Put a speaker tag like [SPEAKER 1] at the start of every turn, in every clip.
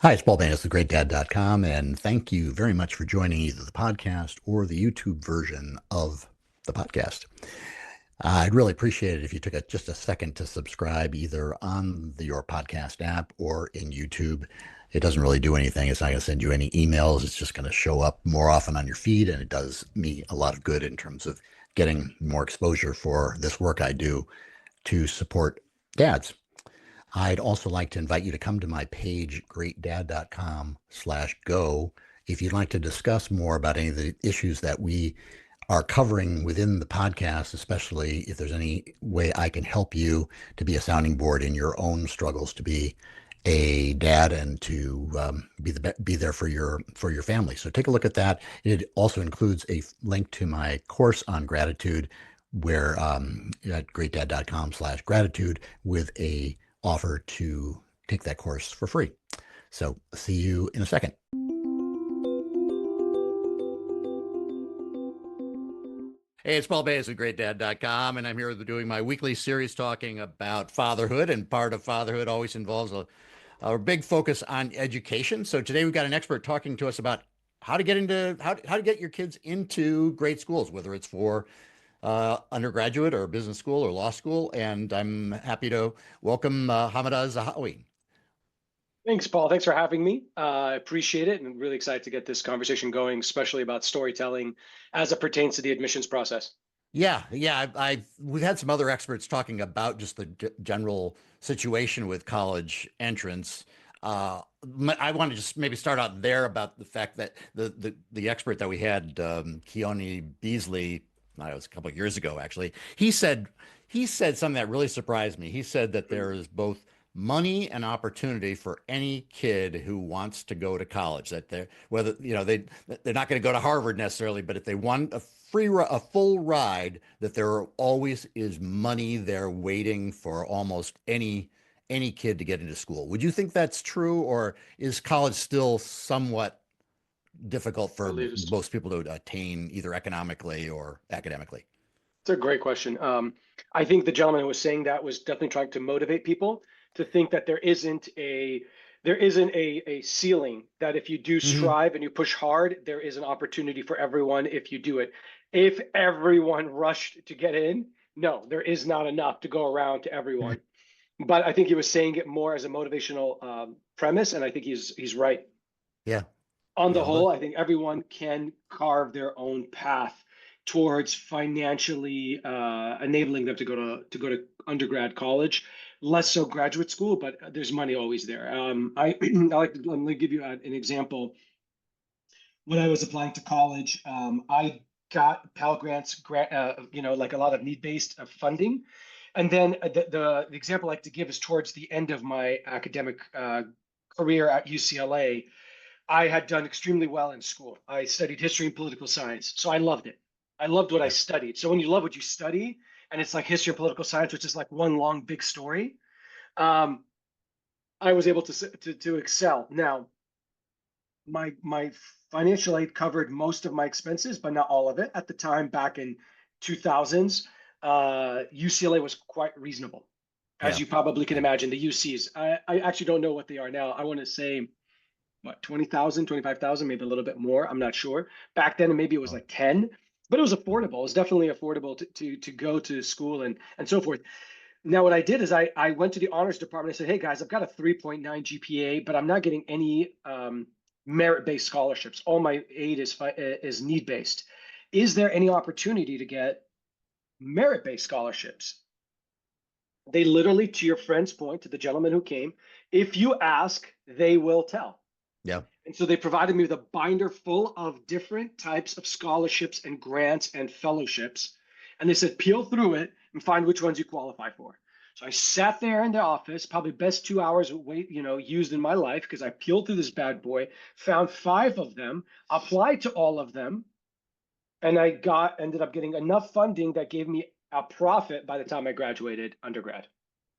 [SPEAKER 1] Hi, it's Paul Banis, the GreatDad.com, and thank you very much for joining either the podcast or the YouTube version of the podcast. I'd really appreciate it if you took just a second to subscribe either on your podcast app or in YouTube. It doesn't really do anything. It's not going to send you any emails. It's just going to show up more often on your feed, and it does me a lot of good in terms of getting more exposure for this work I do to support dads. I'd also like to invite you to come to my page, GreatDad.com/go, if you'd like to discuss more about any of the issues that we are covering within the podcast, especially if there's any way I can help you to be a sounding board in your own struggles to be a dad and to be there for your family. So take a look at that. It also includes a link to my course on gratitude, where at GreatDad.com/gratitude with a offer to take that course for free. So see you in a second. Hey, it's Paul Bays with GreatDad.com, and I'm here doing my weekly series talking about fatherhood, and part of fatherhood always involves a big focus on education. So today we've got an expert talking to us about how to get your kids into great schools, whether it's for undergraduate or business school or law school. And I'm happy to welcome Hamada Zahawi.
[SPEAKER 2] Thanks, Paul. Thanks for having me. I appreciate it and really excited to get this conversation going, especially about storytelling as it pertains to the admissions process.
[SPEAKER 1] Yeah. We've had some other experts talking about just the general situation with college entrance. I want to just maybe start out there about the fact that the expert that we had, Keone Beasley, it was a couple of years ago actually. He said something that really surprised me. He said that there is both money and opportunity for any kid who wants to go to college. That they're whether they're not going to go to Harvard necessarily, but if they want a full ride, that there always is money there waiting for almost any kid to get into school. Would you think that's true, or is college still somewhat difficult
[SPEAKER 2] I
[SPEAKER 1] for
[SPEAKER 2] believe it's
[SPEAKER 1] most people to attain either economically or academically?
[SPEAKER 2] a great question. I think the gentleman who was saying that was definitely trying to motivate people to think that there isn't a ceiling, that if you do
[SPEAKER 1] Hmm.
[SPEAKER 2] strive and you push hard, there is an opportunity for everyone if you do it. If everyone rushed to get in, no, there is not enough to go around to everyone. But I think he was saying it more as a motivational premise, and I think he's right.
[SPEAKER 1] Yeah.
[SPEAKER 2] On the
[SPEAKER 1] Yeah.
[SPEAKER 2] whole, I think everyone can carve their own path towards financially enabling them to go to undergrad college. Less so graduate school, but there's money always there. Let me give you an example. When I was applying to college, I got Pell Grants, like a lot of need-based funding. And then the example I like to give is towards the end of my academic career at UCLA. I had done extremely well in school. I studied history and political science, so I loved it. I loved what I
[SPEAKER 1] Yeah.
[SPEAKER 2] studied. So when you love what you study, and it's like history and political science, which is like one long big story, um, I was able to excel. Now, my financial aid covered most of my expenses, but not all of it. At the time, back in 2000s, UCLA was quite reasonable, as
[SPEAKER 1] Yeah.
[SPEAKER 2] you probably can
[SPEAKER 1] Yeah.
[SPEAKER 2] imagine. The UCs, I actually don't know what they are now. I want to say what, 20,000, 25,000, maybe a little bit more. I'm not sure. Back then, maybe it was
[SPEAKER 1] Oh,
[SPEAKER 2] like 10, but it was affordable. It was definitely affordable to go to school and so forth. Now, what I did is I went to the honors department. I said, hey guys, I've got a 3.9 GPA, but I'm not getting any merit-based scholarships. All my aid is need-based. Is there any opportunity to get merit-based scholarships? They literally, to your friend's point, to the gentleman who came, if you ask, they will tell.
[SPEAKER 1] yeah.
[SPEAKER 2] And so they provided me with a binder full of different types of scholarships and grants and fellowships. And they said, peel through it and find which ones you qualify for. So I sat there in the office, probably best 2 hours used in my life, because I peeled through this bad boy, found five of them, applied to all of them, and ended up getting enough funding that gave me a profit by the time I graduated undergrad.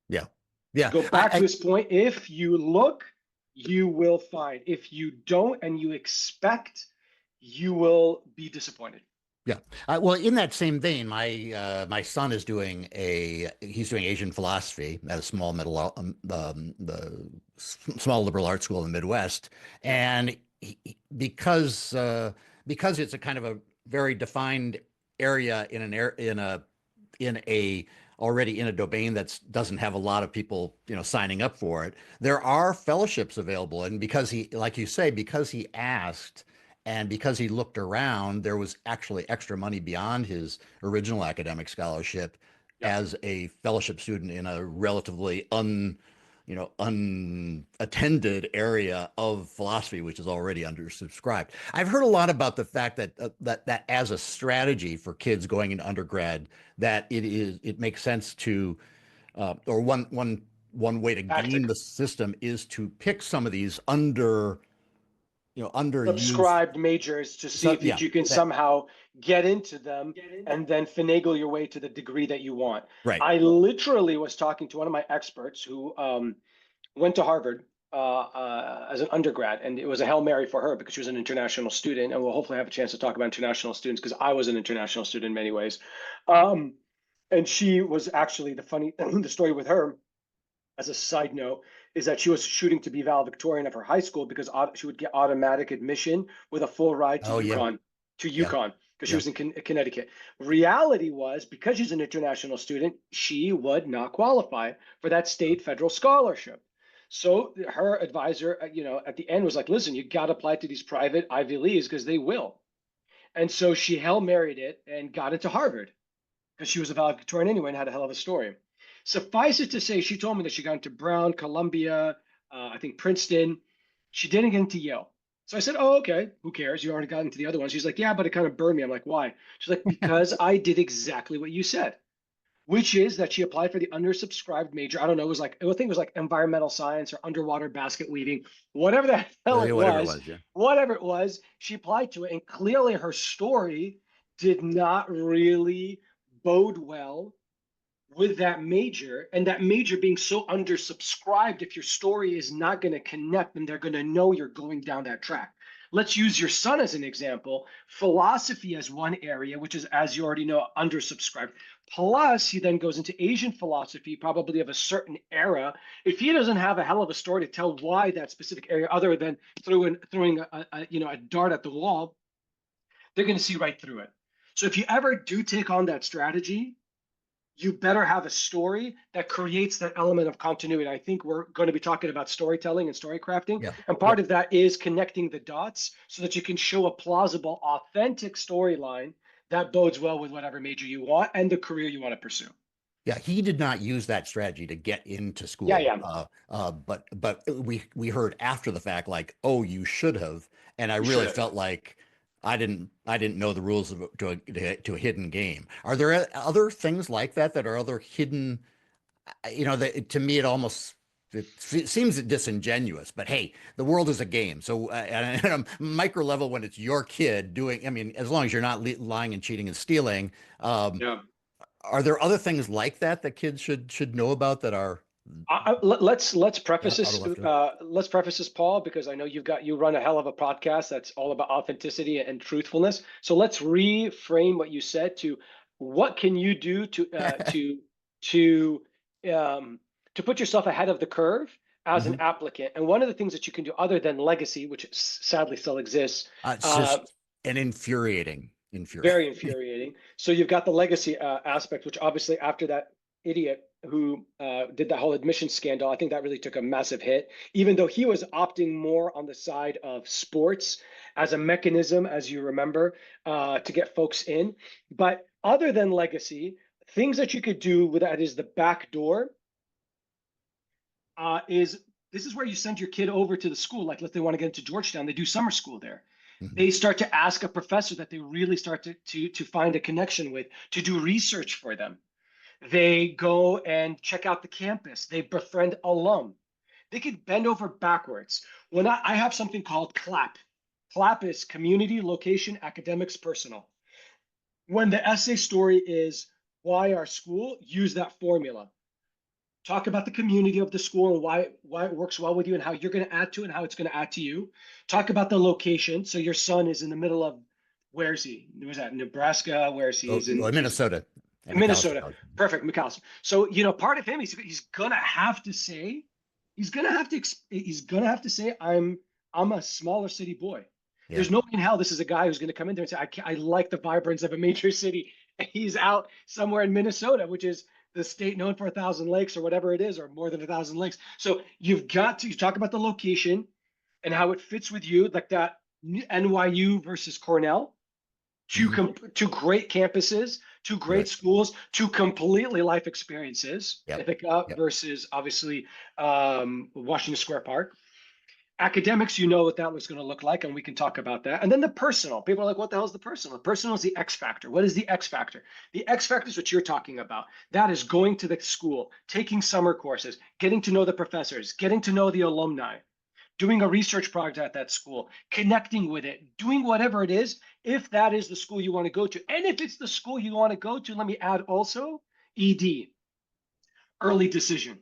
[SPEAKER 1] Yeah.
[SPEAKER 2] To
[SPEAKER 1] Yeah.
[SPEAKER 2] go back to his point, if you look, you will find. If you don't and you expect, you will be disappointed.
[SPEAKER 1] Yeah. Well, in that same vein, my son is doing he's doing Asian philosophy at a small liberal arts school in the Midwest,
[SPEAKER 2] Yeah.
[SPEAKER 1] and because it's a kind of a very defined area in a already in a domain that doesn't have a lot of people, signing up for it. There are fellowships available, and because he, like you say, because he asked and because he looked around, there was actually extra money beyond his original academic scholarship
[SPEAKER 2] Yeah.
[SPEAKER 1] as a fellowship student in a relatively unattended area of philosophy, which is already undersubscribed. I've heard a lot about the fact that as a strategy for kids going into undergrad, that it makes sense to or one way to game
[SPEAKER 2] Tactic.
[SPEAKER 1] the system is to pick some of these underused.
[SPEAKER 2] Subscribed majors to see
[SPEAKER 1] So
[SPEAKER 2] if
[SPEAKER 1] yeah,
[SPEAKER 2] you can
[SPEAKER 1] that
[SPEAKER 2] somehow get into them and then finagle your way to the degree that you want.
[SPEAKER 1] right.
[SPEAKER 2] I literally was talking to one of my experts who went to Harvard as an undergrad, and it was a Hail Mary for her because she was an international student. And we'll hopefully have a chance to talk about international students because I was an international student in many ways. Um, and she was actually the story with her, as a side note, is that she was shooting to be valedictorian of her high school because she would get automatic admission with a full ride to
[SPEAKER 1] Oh yeah,
[SPEAKER 2] UConn,
[SPEAKER 1] yeah,
[SPEAKER 2] because she
[SPEAKER 1] yeah.
[SPEAKER 2] was in Connecticut. Reality was, because she's an international student, she would not qualify for that state federal scholarship. So her advisor, at the end was like, listen, you got to apply to these private Ivy Leagues because they will. And so she Hail Married it and got into Harvard because she was a valedictorian anyway and had a hell of a story. Suffice it to say, she told me that she got into Brown, Columbia, I think Princeton. She didn't get into Yale. So I said, "Oh, okay. Who cares? You already got into the other ones." She's like, "Yeah, but it kind of burned me." I'm like, "Why?" She's like, "Because I did exactly what you said, which is that she applied for the undersubscribed major. I don't know. It was like, I think it was like environmental science or underwater basket weaving, whatever the hell it
[SPEAKER 1] Whatever it
[SPEAKER 2] was.
[SPEAKER 1] was. Yeah.
[SPEAKER 2] Whatever it was, she applied to it, and clearly her story did not really bode well with that major, and that major being so undersubscribed. If your story is not going to connect, then they're going to know you're going down that track. Let's use your son as an example. Philosophy as one area, which is, as you already know, undersubscribed. Plus, he then goes into Asian philosophy, probably of a certain era. If he doesn't have a hell of a story to tell why that specific area, other than throwing a dart at the wall, they're going to see right through it. So if you ever do take on that strategy, you better have a story that creates that element of continuity. I think we're going to be talking about storytelling and story crafting.
[SPEAKER 1] Yeah.
[SPEAKER 2] And part
[SPEAKER 1] Yep.
[SPEAKER 2] of that is connecting the dots so that you can show a plausible, authentic storyline that bodes well with whatever major you want and the career you want to pursue.
[SPEAKER 1] Yeah, he did not use that strategy to get into
[SPEAKER 2] Yeah,
[SPEAKER 1] school.
[SPEAKER 2] yeah.
[SPEAKER 1] But we heard after the fact, like, oh, you should have. And I
[SPEAKER 2] You
[SPEAKER 1] really
[SPEAKER 2] should have.
[SPEAKER 1] felt like I didn't know the rules to a hidden game. Are there other things like that are other hidden? That to me it seems disingenuous. But hey, the world is a game. So at a micro level, when it's your kid doing, I mean, as long as you're not lying and cheating and stealing.
[SPEAKER 2] Yeah.
[SPEAKER 1] Are there other things like that kids should know about that are
[SPEAKER 2] Let's preface
[SPEAKER 1] out of
[SPEAKER 2] this.
[SPEAKER 1] left field?
[SPEAKER 2] Let's preface this, Paul, because I know you run a hell of a podcast that's all about authenticity and truthfulness. So let's reframe what you said to what can you do to um, to put yourself ahead of the curve as an
[SPEAKER 1] Mhm.
[SPEAKER 2] applicant. And one of the things that you can do, other than legacy, which sadly still exists,
[SPEAKER 1] It's
[SPEAKER 2] uh,
[SPEAKER 1] just an infuriating.
[SPEAKER 2] very infuriating. So you've got the legacy aspect, which obviously after that idiot who did that whole admission scandal, I think that really took a massive hit. Even though he was opting more on the side of sports as a mechanism, as you remember, to get folks in. But other than legacy, things that you could do with that is the back door is this is where you send your kid over to the school. Like, let's say they want to get into Georgetown, they do summer school there.
[SPEAKER 1] Mhm.
[SPEAKER 2] They start to ask a professor that they really start to find a connection with to do research for them. They go and check out the campus. They befriend alum. They could bend over backwards. When I have something called CLAP. CLAP is community, location, academics, personal. When the essay story is why our school, use that formula. Talk about the community of the school and why it works well with you and how you're going to add to it and how it's going to add to you. Talk about the location. So your son is in the middle of Where's he? Was that Nebraska? Where's he?
[SPEAKER 1] Oh,
[SPEAKER 2] He's in
[SPEAKER 1] well, Minnesota and McAllister
[SPEAKER 2] Minnesota.
[SPEAKER 1] College.
[SPEAKER 2] Perfect, McAllister. So, part of him, he's gonna have to say, he's gonna have to say, I'm a smaller city boy.
[SPEAKER 1] Yeah.
[SPEAKER 2] There's no way in hell this is a guy who's gonna come in there and say, I like the vibrance of a major city. And he's out somewhere in Minnesota, which is the state known for 1,000 lakes or whatever it is, or more than 1,000 lakes. So you talk about the location and how it fits with you, like that NYU versus Cornell,
[SPEAKER 1] Mhm.
[SPEAKER 2] two great campuses, two great
[SPEAKER 1] Right.
[SPEAKER 2] schools, two completely life experiences.
[SPEAKER 1] Yep.
[SPEAKER 2] Ithaca
[SPEAKER 1] Yep.
[SPEAKER 2] versus obviously Washington Square Park. Academics, what that was going to look like, and we can talk about that. And then the personal. People are like, what the hell is the personal? The personal is the X factor. What is the X factor? The X factor is what you're talking about. That is going to the school, taking summer courses, getting to know the professors, getting to know the alumni, doing a research project at that school, connecting with it, doing whatever it is, if that is the school you want to go to. And if it's the school you want to go to, let me add also ED, early decision,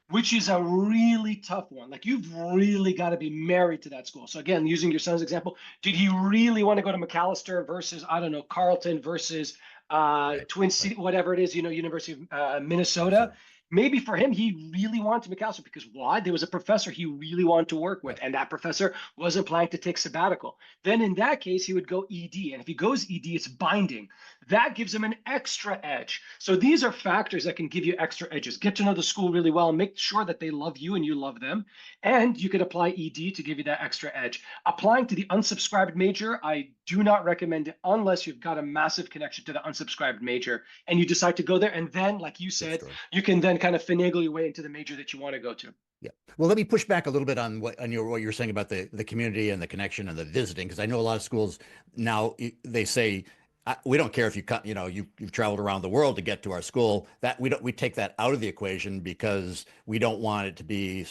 [SPEAKER 2] which is a really tough one. Like, you've really got to be married to that school. So again, using your son's example, did he really want to go to McAllister versus, I don't know, Carleton versus
[SPEAKER 1] Right.
[SPEAKER 2] Twin
[SPEAKER 1] Right.
[SPEAKER 2] City, whatever it is, University of Minnesota?
[SPEAKER 1] Minnesota.
[SPEAKER 2] Maybe for him, he really wanted to McAllister because why? There was a professor he really wanted to work with,
[SPEAKER 1] Yep.
[SPEAKER 2] and that professor wasn't planning to take sabbatical. Then in that case, he would go ED. And if he goes ED, it's binding. That gives him an extra edge. So these are factors that can give you extra edges. Get to know the school really well and make sure that they love you and you love them. And you could apply ED to give you that extra edge. Applying to the unsubscribed major, I do not recommend it unless you've got a massive connection to the unsubscribed major and you decide to go there. And then, like you
[SPEAKER 1] Good
[SPEAKER 2] said,
[SPEAKER 1] story.
[SPEAKER 2] you can then kind of finagle your way into the major that you want to go to.
[SPEAKER 1] Yeah. Well, let me push back a little bit on what you're saying about the community and the connection and the visiting, because I know a lot of schools now they say we don't care if you've traveled around the world to get to our school. That we take that out of the equation because we don't want it to be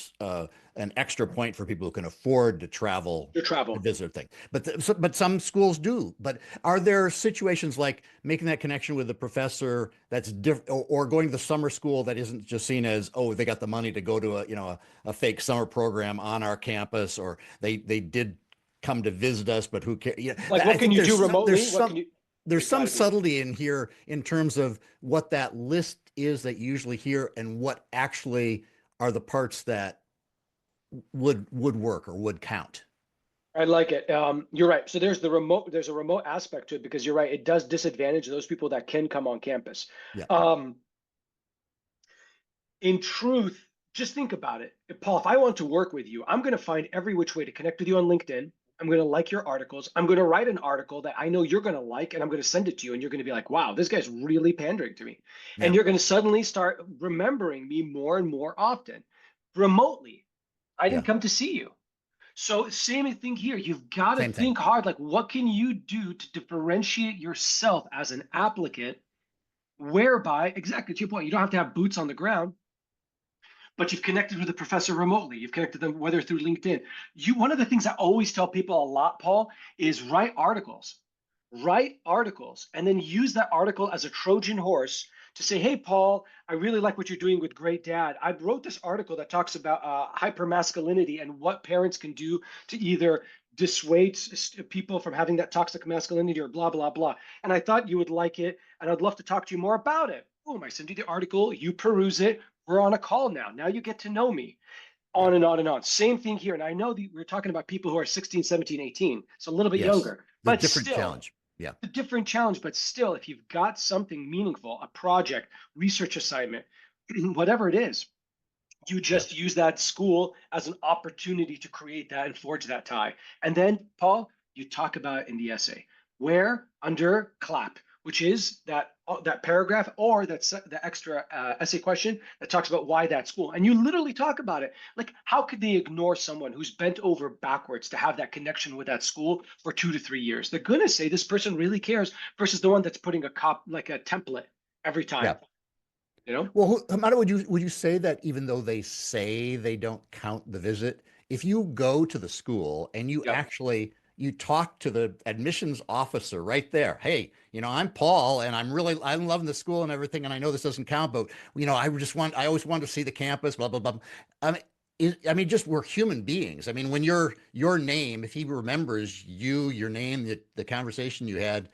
[SPEAKER 1] an extra point for people who can afford to travel
[SPEAKER 2] Your
[SPEAKER 1] to
[SPEAKER 2] travel.
[SPEAKER 1] visit things. But some schools do. But are there situations like making that connection with the professor that's different, or going to the summer school that isn't just seen as, oh, they got the money to go to a fake summer program on our campus, or they did come to visit us, but who cares?
[SPEAKER 2] Like,
[SPEAKER 1] I
[SPEAKER 2] what can
[SPEAKER 1] think
[SPEAKER 2] you do remotely?
[SPEAKER 1] there's
[SPEAKER 2] It's
[SPEAKER 1] some
[SPEAKER 2] got to be.
[SPEAKER 1] subtlety in here in terms of what that list is that you usually hear and what actually are the parts that would work or would count.
[SPEAKER 2] I like it. You're right. So there's a remote aspect to it because you're right. It does disadvantage those people that can come on campus.
[SPEAKER 1] Yeah.
[SPEAKER 2] Um, in truth, just think about it. Paul, if I want to work with you, I'm going to find every which way to connect with you on LinkedIn. I'm going to like your articles. I'm going to write an article that I know you're going to like, and I'm going to send it to you. And you're going to be like, wow, this guy's really pandering to me.
[SPEAKER 1] Yeah.
[SPEAKER 2] And you're going to suddenly start remembering me more and more often remotely. I
[SPEAKER 1] Yeah.
[SPEAKER 2] didn't come to see you. So same thing here. You've got to
[SPEAKER 1] Same thing.
[SPEAKER 2] think hard. Like, what can you do to differentiate yourself as an applicant, whereby, exactly to your point, you don't have to have boots on the ground, but you've connected with a professor remotely. You've connected them, whether through LinkedIn. One of the things I always tell people a lot, Paul, is write articles. Write articles and then use that article as a Trojan horse to say, hey, Paul, I really like what you're doing with Great Dad. I wrote this article that talks about hypermasculinity and what parents can do to either dissuade people from having that toxic masculinity or blah, blah, blah. And I thought you would like it. And I'd love to talk to you more about it. Boom, I send you the article. You peruse it. We're on a call now. Now you get to know me.
[SPEAKER 1] Yeah.
[SPEAKER 2] On and on and on. Same thing here. And I know that we're talking about people who are 16, 17, 18, so a little bit
[SPEAKER 1] Yes.
[SPEAKER 2] younger,
[SPEAKER 1] The
[SPEAKER 2] but
[SPEAKER 1] different
[SPEAKER 2] still
[SPEAKER 1] challenge. Yeah.
[SPEAKER 2] a different challenge. But still, if you've got something meaningful, a project, research assignment, whatever it is, you
[SPEAKER 1] Yeah.
[SPEAKER 2] just use that school as an opportunity to create that and forge that tie. And then, Paul, you talk about it in the essay, where under clap, which is that paragraph or the extra essay question that talks about why that school. And you literally talk about it. Like, how could they ignore someone who's bent over backwards to have that connection with that school for 2 to 3 years? They're going to say this person really cares versus the one that's putting like a template every time.
[SPEAKER 1] Yeah.
[SPEAKER 2] Well,
[SPEAKER 1] Hamada, would you say that even though they say they don't count the visit, if you go to the school and you
[SPEAKER 2] yeah.
[SPEAKER 1] actually you talk to the admissions officer right there, hey, I'm Paul and I'm loving the school and everything, and I know this doesn't count, but I always want to see the campus, blah blah blah. I mean, I mean, just we're human beings. I mean, when your name, if he remembers you, your name, the conversation you had,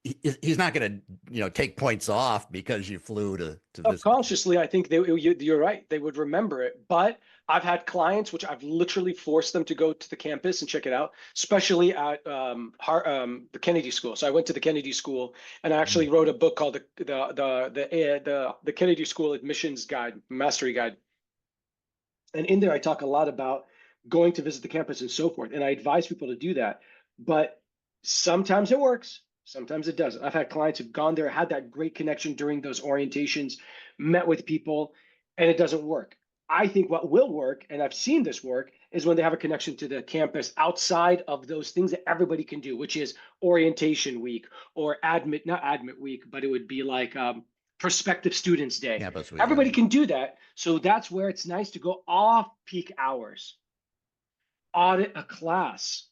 [SPEAKER 1] he's not going to, take points off because you flew to visit.
[SPEAKER 2] Subconsciously, I think you're right. They would remember it. But I've had clients which I've literally forced them to go to the campus and check it out, especially at the Kennedy School. So I went to the Kennedy School and I actually wrote a book called the Kennedy School Admissions Guide, Mastery Guide. And in there, I talk a lot about going to visit the campus and so forth. And I advise people to do that. But sometimes it works, sometimes it doesn't. I've had clients who've gone there, had that great connection during those orientations, met with people, and it doesn't work. I think what will work, and I've seen this work, is when they have a connection to the campus outside of those things that everybody can do, which is orientation week or not admit week, but it would be like prospective students day.
[SPEAKER 1] Yeah, that's
[SPEAKER 2] Everybody can do that. So that's where it's nice to go off peak hours, audit a class.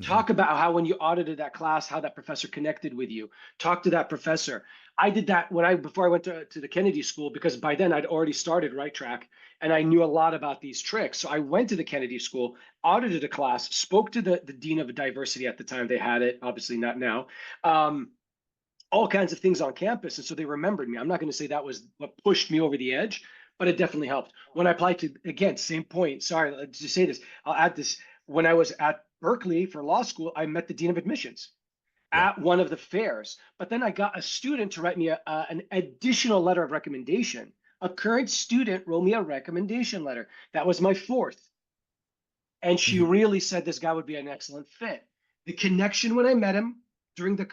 [SPEAKER 2] Talk about how when you audited that class, how that professor connected with you. Talk to that professor. I did that before I went to the Kennedy School, because by then I'd already started Right Track and I knew a lot about these tricks. So I went to the Kennedy School, audited a class, spoke to the dean of diversity at the time. They had it, obviously not now. All kinds of things on campus. And so they remembered me. I'm not going to say that was what pushed me over the edge, but it definitely helped. When I applied to, again, same point. Sorry, let's just say this. I'll add this. When I was at Berkeley for law school, I met the dean of admissions at one of the fairs. But then I got a student to write me an additional letter of recommendation. A current student wrote me a recommendation letter. That was my fourth. And she really said this guy would be an excellent fit. The connection when I met him during the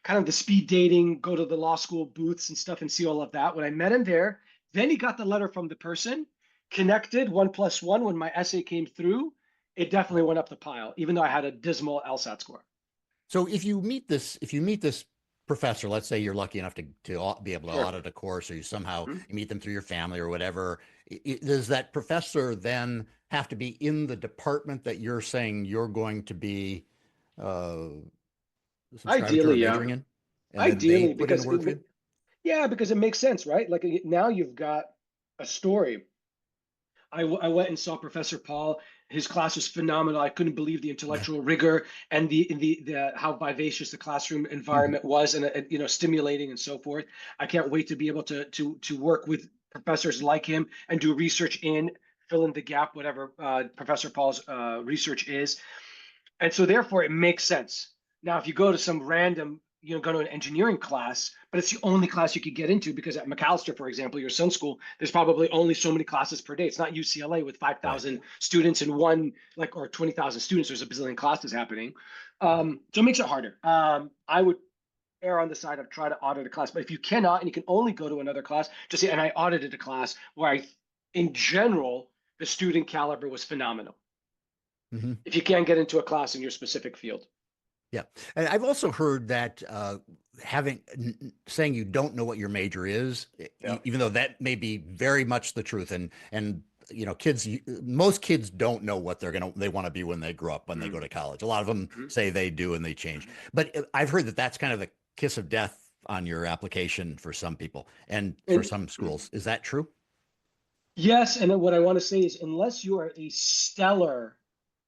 [SPEAKER 2] kind of the speed dating, go to the law school booths and stuff and see all of that. When I met him there, then he got the letter from the person, connected 1+1 when my essay came through. It definitely went up the pile, even though I had a dismal LSAT score.
[SPEAKER 1] So if you meet this professor, let's say you're lucky enough to be able to audit a course, or you somehow you meet them through your family or whatever, does that professor then have to be in the department that you're saying you're going to be subscribing to or
[SPEAKER 2] Ideally, yeah.
[SPEAKER 1] majoring in? And then
[SPEAKER 2] Ideally,
[SPEAKER 1] they put in the work for you?
[SPEAKER 2] because it makes sense, right? Like now you've got a story. I went and saw Professor Paul. His class was phenomenal. I couldn't believe the intellectual rigor and the how vivacious the classroom environment was, and stimulating and so forth. I can't wait to be able to work with professors like him and do research fill in the gap, whatever Professor Paul's research is. And so therefore it makes sense. Now, if you go to some random, go to an engineering class, but it's the only class you could get into, because at McAllister, for example, your son's school, there's probably only so many classes per day. It's not UCLA with 5,000 students in one, or 20,000 students. There's a bazillion classes happening. So it makes it harder. I would err on the side of try to audit a class, but if you cannot and you can only go to another class, just say, and I audited a class where in general, the student caliber was phenomenal. If you can't get into a class in your specific field.
[SPEAKER 1] Yeah. And I've also heard that saying you don't know what your major is, even though that may be very much the truth. And most kids don't know what they want to be when they grow up, when they go to college. A lot of them say they do and they change. But I've heard that that's kind of the kiss of death on your application for some people and for some schools. Is that true?
[SPEAKER 2] Yes. And what I want to say is, unless you are a stellar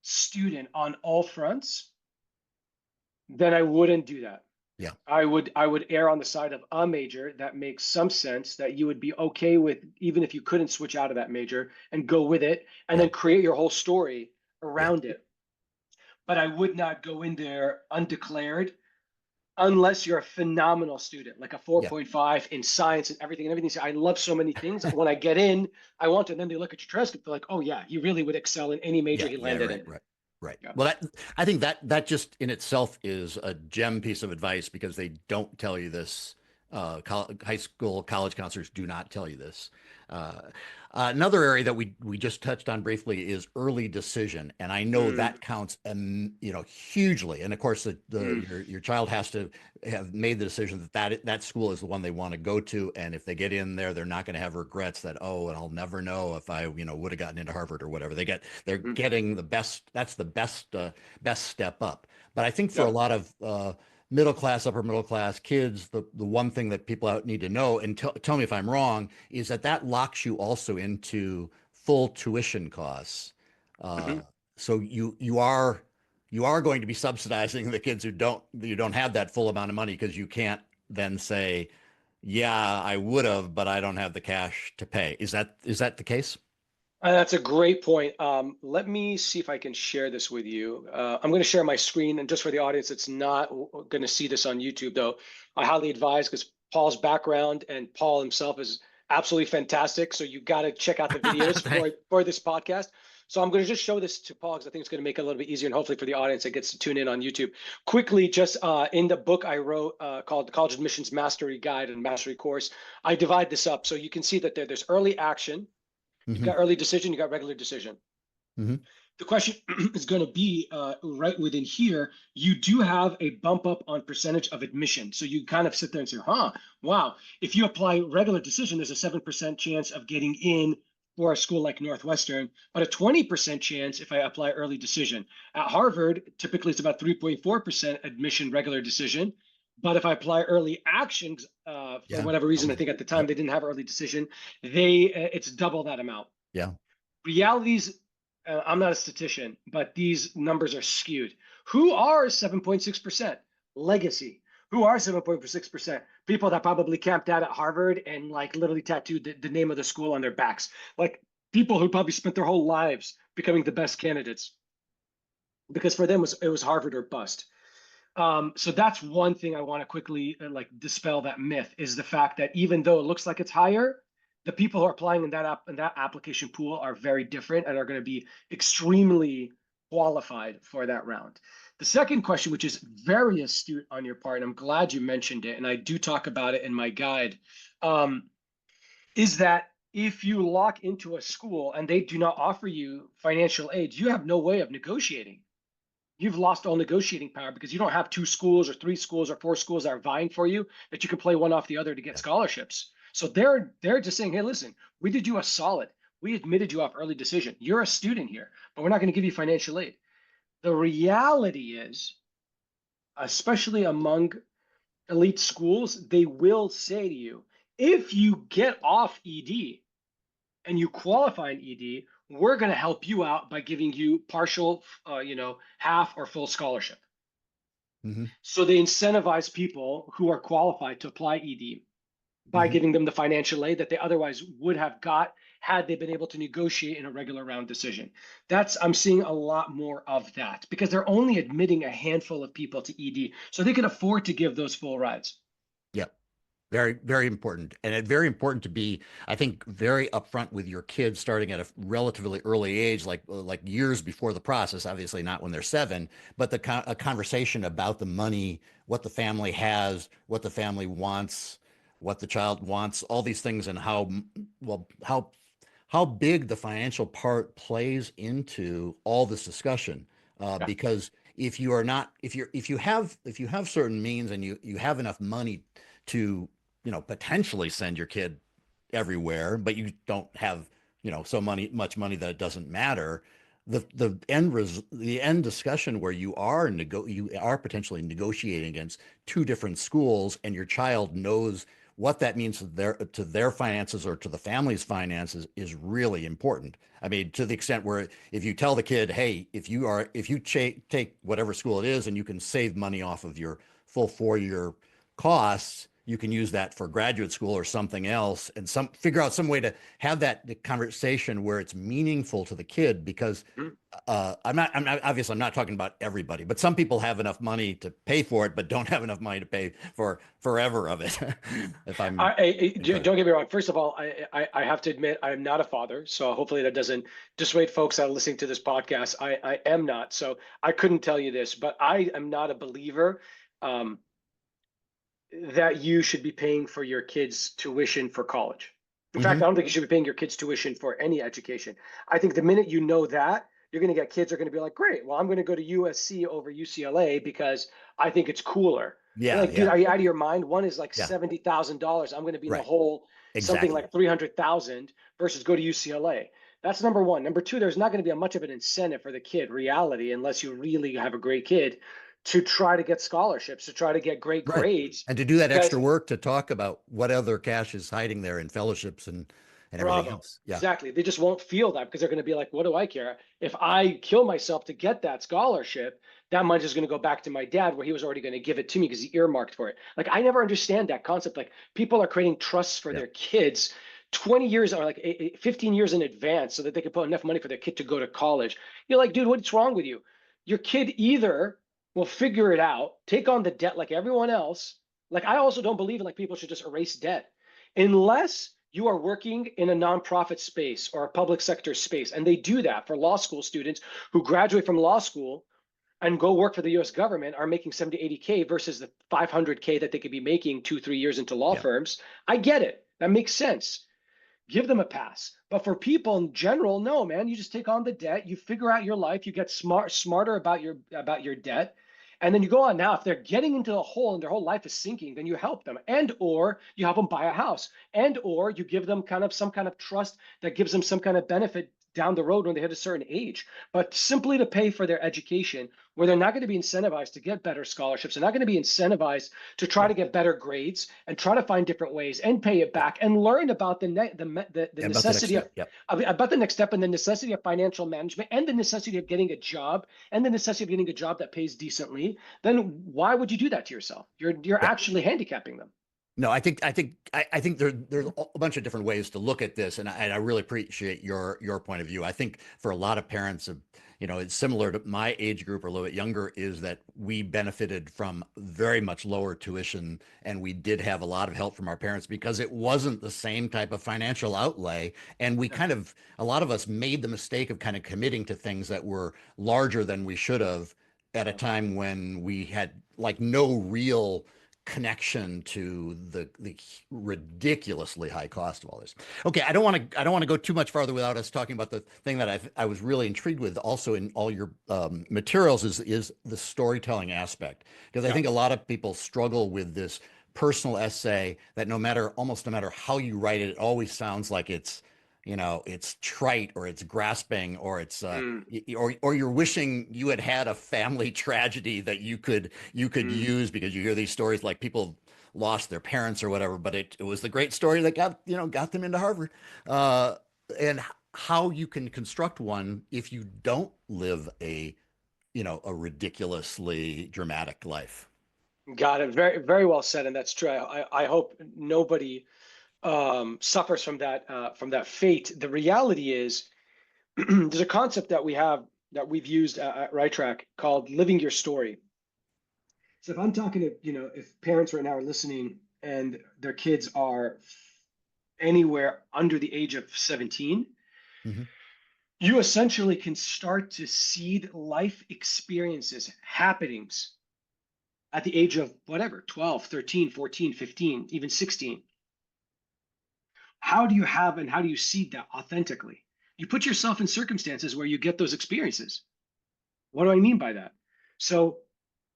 [SPEAKER 2] student on all fronts, then I wouldn't do that.
[SPEAKER 1] Yeah.
[SPEAKER 2] I would err on the side of a major that makes some sense, that you would be okay with, even if you couldn't switch out of that major, and go with it, and then create your whole story around it. But I would not go in there undeclared unless you're a phenomenal student, like a 4.5 in science and everything. So I love so many things. When I get in, I want to, and then they look at your transcript, they're like, oh yeah, he really would excel in any major he landed in.
[SPEAKER 1] Right. Yeah. Well, I think that just in itself is a gem piece of advice, because they don't tell you this. High school, college counselors do not tell you this. Another area that we just touched on briefly is early decision, and I know that counts, hugely. And of course, your child has to have made the decision that school is the one they want to go to, and if they get in there, they're not going to have regrets that, oh, and I'll never know if I would have gotten into Harvard or whatever. They're getting the best. That's the best step up. But I think for a lot of middle class, upper middle class kids, the one thing that people out need to know, and tell me if I'm wrong, is that that locks you also into full tuition costs. Uh,
[SPEAKER 2] Mhm.
[SPEAKER 1] so you are going to be subsidizing the kids who don't have that full amount of money because you can't then say, yeah, I would have, but I don't have the cash to pay. Is that the case?
[SPEAKER 2] That's a great point. Let me see if I can share this with you. I'm going to share my screen, and just for the audience that's not going to see this on YouTube, though, I highly advise because Paul's background and Paul himself is absolutely fantastic. So you got to check out the videos for this podcast. So I'm going to just show this to Paul because I think it's going to make it a little bit easier, and hopefully for the audience that gets to tune in on YouTube. Quickly, just in the book I wrote called the College Admissions Mastery Guide and Mastery Course, I divide this up so you can see that there's early action. You've
[SPEAKER 1] Hmm.
[SPEAKER 2] got early decision, you got regular decision.
[SPEAKER 1] Hmm.
[SPEAKER 2] The question is going to be right within here. You do have a bump up on percentage of admission. So you kind of sit there and say, wow, if you apply regular decision, there's a 7% chance of getting in for a school like Northwestern, but a 20% chance if I apply early decision. At Harvard, typically it's about 3.4% admission regular decision. But if I apply early actions, for
[SPEAKER 1] Yeah.
[SPEAKER 2] whatever reason, I
[SPEAKER 1] Okay.
[SPEAKER 2] think at the time
[SPEAKER 1] Yep.
[SPEAKER 2] they didn't have early decision, it's double that amount.
[SPEAKER 1] Yeah.
[SPEAKER 2] Realities, I'm not a statistician, but these numbers are skewed. Who are 7.6%? Legacy. Who are 7.6%? People that probably camped out at Harvard and like literally tattooed the name of the school on their backs. Like people who probably spent their whole lives becoming the best candidates because for them it was Harvard or bust. So that's one thing I want to quickly like dispel that myth is the fact that even though it looks like it's higher, the people who are applying in that application pool are very different and are going to be extremely qualified for that round. The second question, which is very astute on your part, and I'm glad you mentioned it, and I do talk about it in my guide, um, is that if you lock into a school and they do not offer you financial aid, you have no way of negotiating. You've lost all negotiating power because you don't have two schools or three schools or four schools that are vying for you that you can play one off the other to get
[SPEAKER 1] Yeah.
[SPEAKER 2] scholarships. So they're just saying, hey, listen, we did you a solid. We admitted you off early decision. You're a student here, but we're not going to give you financial aid. The reality is, especially among elite schools, they will say to you, if you get off ED and you qualify in ED, we're going to help you out by giving you partial, half or full scholarship.
[SPEAKER 1] Hmm.
[SPEAKER 2] So they incentivize people who are qualified to apply ED by
[SPEAKER 1] Hmm.
[SPEAKER 2] giving them the financial aid that they otherwise would have got had they been able to negotiate in a regular round decision. I'm seeing a lot more of that because they're only admitting a handful of people to ED, so they can afford to give those full rides.
[SPEAKER 1] Yeah. Very, very important. And it's very important to be, I think, very upfront with your kids starting at a relatively early age, like years before the process, obviously not when they're 7, but a conversation about the money, what the family has, what the family wants, what the child wants, all these things, and well, how big the financial part plays into all this discussion.
[SPEAKER 2] Yeah.
[SPEAKER 1] Because if you are not, if you have certain means and you have enough money to potentially send your kid everywhere, but you don't have so much money that it doesn't matter. The end discussion where you are potentially negotiating against two different schools, and your child knows what that means to their finances or to the family's finances is really important. I mean, to the extent where if you tell the kid, hey, if you take whatever school it is and you can save money off of your full 4-year costs, you can use that for graduate school or something else, and figure out some way to have that conversation where it's meaningful to the kid. Because
[SPEAKER 2] Mhm.
[SPEAKER 1] I'm not talking about everybody, but some people have enough money to pay for it, but don't have enough money to pay for forever of it. If I'm, Go ahead.
[SPEAKER 2] Don't get me wrong. First of all, I have to admit I am not a father, so hopefully that doesn't dissuade folks out of listening to this podcast. I am not, so I couldn't tell you this, but I am not a believer um, that you should be paying for your kids' tuition for college. In fact,
[SPEAKER 1] Hmm.
[SPEAKER 2] I don't think you should be paying your kids' tuition for any education. I think the minute you know that, you're going to get kids are going to be like, great, well, I'm going to go to USC over UCLA because I think it's cooler.
[SPEAKER 1] Yeah,
[SPEAKER 2] Like, dude,
[SPEAKER 1] yeah,
[SPEAKER 2] are you out of your mind? One is like
[SPEAKER 1] yeah.
[SPEAKER 2] $70,000. I'm going to be in the
[SPEAKER 1] Right.
[SPEAKER 2] hole something
[SPEAKER 1] Exactly.
[SPEAKER 2] like 300,000 versus go to UCLA. That's number one. Number two, there's not going to be much of an incentive for the kid, reality, unless you really have a great kid to try to get scholarships, to try to get great
[SPEAKER 1] Right.
[SPEAKER 2] grades,
[SPEAKER 1] And to do that
[SPEAKER 2] because
[SPEAKER 1] extra work to talk about what other cash is hiding there in fellowships and everything
[SPEAKER 2] bravo.
[SPEAKER 1] else. Yeah.
[SPEAKER 2] Exactly. They just won't feel that because they're going to be like, what do I care? If I kill myself to get that scholarship, that money is going to go back to my dad where he was already going to give it to me because he earmarked for it. Like, I never understand that concept. Like, people are creating trusts for
[SPEAKER 1] Yeah.
[SPEAKER 2] their kids 20 years or like 15 years in advance so that they can put enough money for their kid to go to college. You're like, dude, what's wrong with you? Your kid either will figure it out, take on the debt like everyone else. Like, I also don't believe in like people should just erase debt unless you are working in a nonprofit space or a public sector space. And they do that for law school students who graduate from law school and go work for the US government are making 70, 80K versus the 500K that they could be making 2, 3 years into law
[SPEAKER 1] Yeah.
[SPEAKER 2] firms. I get it. That makes sense. Give them a pass. But for people in general, no, man, you just take on the debt, you figure out your life, you get smarter about your debt, and then you go on. Now, if they're getting into the hole and their whole life is sinking, then you help them, and or you help them buy a house, and or you give them kind of some kind of trust that gives them some kind of benefit down the road when they hit a certain age. But simply to pay for their education, where they're not going to be incentivized to get better scholarships, they're not going to be incentivized to try
[SPEAKER 1] Yeah.
[SPEAKER 2] to get better grades and try to find different ways and pay it
[SPEAKER 1] Yeah.
[SPEAKER 2] back and learn about the
[SPEAKER 1] Yeah, about the next
[SPEAKER 2] necessity
[SPEAKER 1] step. Yeah.
[SPEAKER 2] about the next step and the necessity of financial management and the necessity of getting a job and the necessity of getting a job that pays decently, then why would you do that to yourself? You're
[SPEAKER 1] Yeah.
[SPEAKER 2] actually handicapping them.
[SPEAKER 1] No, I think there's a bunch of different ways to look at this, and I really appreciate your point of view. I think for a lot of parents of, it's similar to my age group or a little bit younger, is that we benefited from very much lower tuition, and we did have a lot of help from our parents because it wasn't the same type of financial outlay, and we kind of a lot of us made the mistake of kind of committing to things that were larger than we should have at a time when we had like no real connection to the ridiculously high cost of all this. Okay, I don't want to go too much farther without us talking about the thing that I was really intrigued with also in all your materials is the storytelling aspect, because I
[SPEAKER 2] Yeah.
[SPEAKER 1] think a lot of people struggle with this personal essay that almost no matter how you write it, it always sounds like it's trite or it's grasping or it's
[SPEAKER 2] Mm,
[SPEAKER 1] or you're wishing you had had a family tragedy that you could
[SPEAKER 2] mm.
[SPEAKER 1] use, because you hear these stories like people lost their parents or whatever, but it was the great story that got them into Harvard. uh and how you can construct one if you don't live a ridiculously dramatic life.
[SPEAKER 2] Got it. Very, very well said, and that's true. I hope nobody suffers from that fate. The reality is, there's a concept that we've used at Right Track called living your story. So if I'm talking to, if parents right now are listening and their kids are anywhere under the age of 17,
[SPEAKER 1] Hmm.
[SPEAKER 2] you essentially can start to seed life experiences, happenings at the age of whatever, 12, 13, 14, 15, even 16. How do you have and how do you seed that authentically? You put yourself in circumstances where you get those experiences. What do I mean by that? So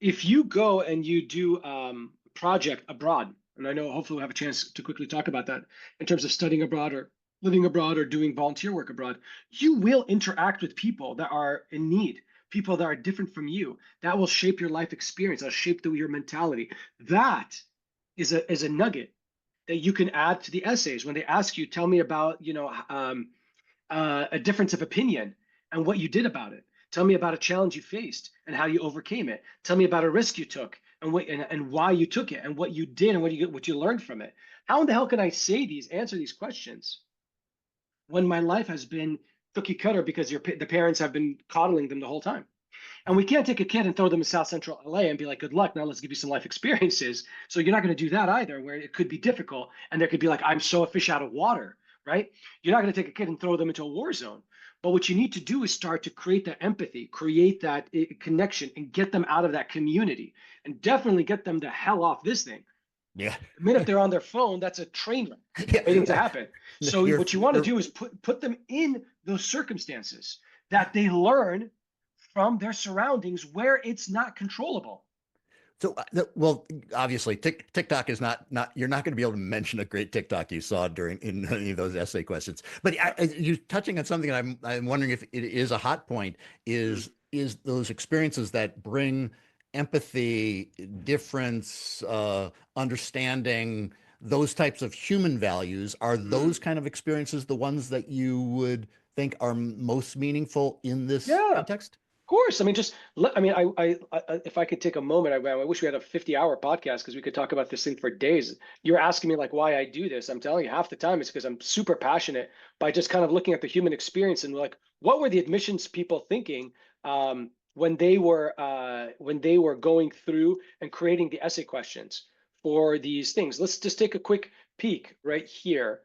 [SPEAKER 2] if you go and you do a project abroad, and I know hopefully we'll have a chance to quickly talk about that in terms of studying abroad or living abroad or doing volunteer work abroad, you will interact with people that are in need, people that are different from you. That will shape your life experience. That'll shape your mentality. That is a nugget that you can add to the essays when they ask you, tell me about, a difference of opinion and what you did about it. Tell me about a challenge you faced and how you overcame it. Tell me about a risk you took and why you took it and what you did and what you learned from it. How in the hell can I answer these questions when my life has been cookie cutter because the parents have been coddling them the whole time? And we can't take a kid and throw them in South Central LA and be like, good luck. Now let's give you some life experiences. So you're not going to do that either, where it could be difficult. And there could be like, I'm so a fish out of water, right? You're not going to take a kid and throw them into a war zone. But what you need to do is start to create that empathy, create that connection, and get them out of that community. And definitely get them the hell off this thing.
[SPEAKER 1] Yeah.
[SPEAKER 2] The minute they're on their phone, that's a train wreck
[SPEAKER 1] Yeah.
[SPEAKER 2] waiting to happen. So
[SPEAKER 1] you're,
[SPEAKER 2] what you want to
[SPEAKER 1] you're
[SPEAKER 2] do is put them in those circumstances that they learn from their surroundings where it's not controllable.
[SPEAKER 1] So, well, obviously, TikTok is not. You're not going to be able to mention a great TikTok you saw during in any of those essay questions. But you're touching on something that I'm wondering if it is a hot point.
[SPEAKER 2] Mm.
[SPEAKER 1] Is those experiences that bring empathy, difference, understanding, those types of human values, are
[SPEAKER 2] Mm.
[SPEAKER 1] those kind of experiences the ones that you would think are most meaningful in this
[SPEAKER 2] Yeah.
[SPEAKER 1] context?
[SPEAKER 2] Course. I mean, I mean, if I could take a moment, I wish we had a 50-hour podcast because we could talk about this thing for days. You're asking me like why I do this. I'm telling you, half the time it's because I'm super passionate by just kind of looking at the human experience and like, what were the admissions people thinking when they were going through and creating the essay questions for these things. Let's just take a quick peek right here